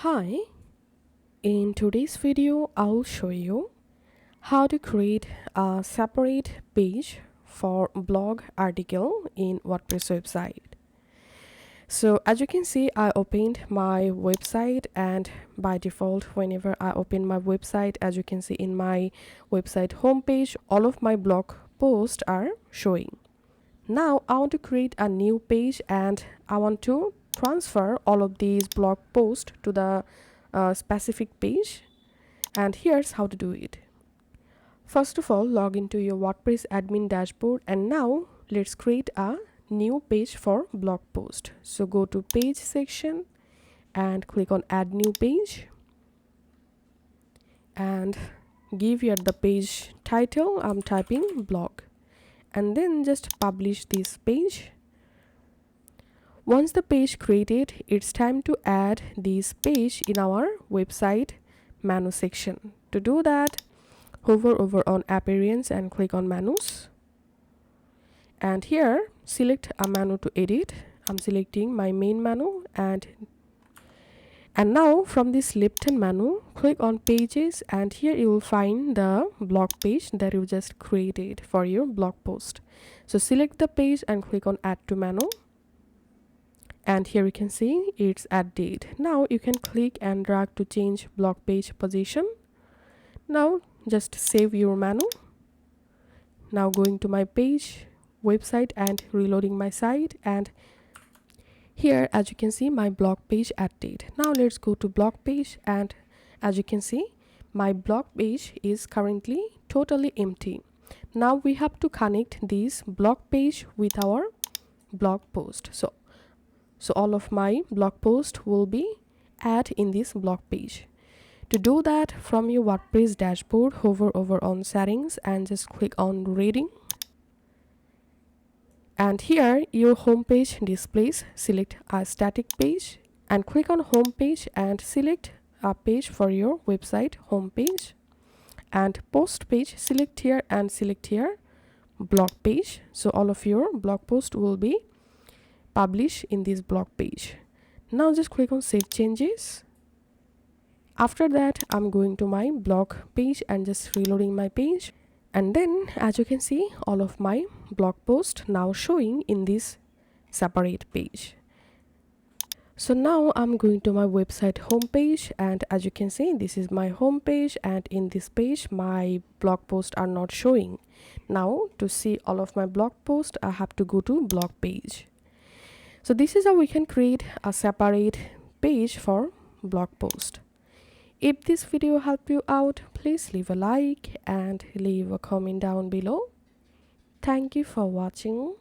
Hi, in today's video I'll show you how to create a separate page for blog article in WordPress website. So as you can see, I opened my website, and by default whenever I open my website, as you can see in my website homepage, all of my blog posts are showing. Now I want to create a new page and I want to transfer all of these blog posts to the specific page, and here's how to do it. First of all, log into your WordPress admin dashboard, and now let's create a new page for blog post. So go to page section and click on add new page and give here the page title. I'm typing blog, and then just publish this page. Once the page created, it's time to add this page in our website menu section. To do that, hover over on appearance and click on menus, and here select a menu to edit. I'm selecting my main menu, and now from this left hand menu click on pages, and here you will find the blog page that you just created for your blog post. So select the page and click on add to menu, and here you can see it's added. Now you can click and drag to change blog page position. Now just save your menu. Now going to my page website and reloading my site, and here as you can see my blog page added. Now let's go to blog page, and as you can see my blog page is currently totally empty. Now we have to connect this blog page with our blog post. So all of my blog post will be add in this blog page. To do that, from your WordPress dashboard, hover over on settings and just click on reading. And here your home page displays. Select a static page and click on home page and select a page for your website home page. And post page, select here and select here blog page. So all of your blog post will be published in this blog page. Now just click on save changes. After that, I'm going to my blog page and just reloading my page, and then as you can see all of my blog post now showing in this separate page. So now I'm going to my website homepage, and as you can see this is my home page, and in this page my blog posts are not showing. Now to see all of my blog posts, I have to go to blog page. So this is how we can create a separate page for blog post. If this video helped you out, please leave a like and leave a comment down below. Thank you for watching.